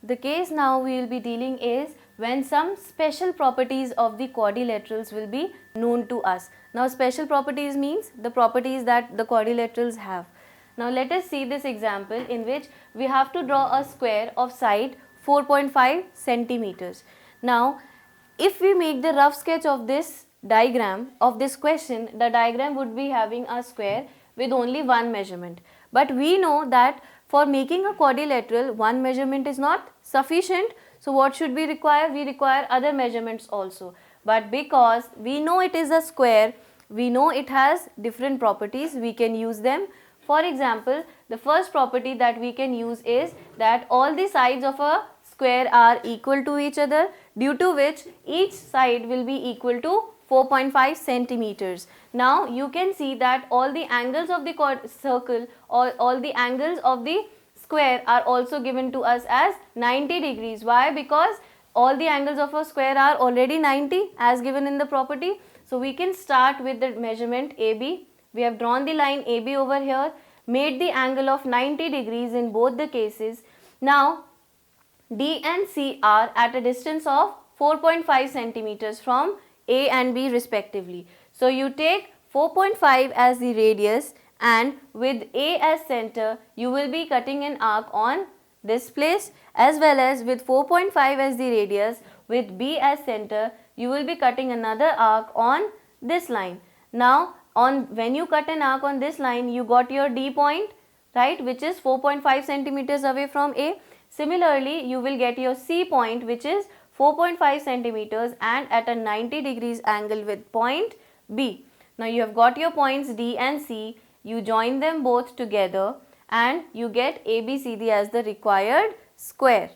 The case now we will be dealing is when some special properties of the quadrilaterals will be known to us. Now special properties means the properties that the quadrilaterals have. Now let us see this example in which we have to draw a square of side 4.5 centimeters. Now if we make the rough sketch of this diagram of this question, the diagram would be having a square with only one measurement. But we know that for making a quadrilateral, one measurement is not sufficient. So what should we require? We require other measurements also. But because we know it is a square, we know it has different properties, we can use them. For example, the first property that we can use is that all the sides of a square are equal to each other, due to which each side will be equal to 4.5 centimeters. Now you can see that all the angles of the circle or all the angles of the square are also given to us as 90 degrees. Why? Because all the angles of a square are already 90 as given in the property. So we can start with the measurement AB. We have drawn the line AB over here, made the angle of 90 degrees in both the cases. Now D and C are at a distance of 4.5 centimeters from A and B respectively. So you take 4.5 as the radius, and with A as center you will be cutting an arc on this place, as well as with 4.5 as the radius, with B as center you will be cutting another arc on this line. Now when you cut an arc on this line, you got your D point, right, which is 4.5 centimeters away from A. Similarly, you will get your C point, which is 4.5 centimeters and at a 90 degrees angle with point B. Now you have got your points D and C, you join them both together and you get ABCD as the required square.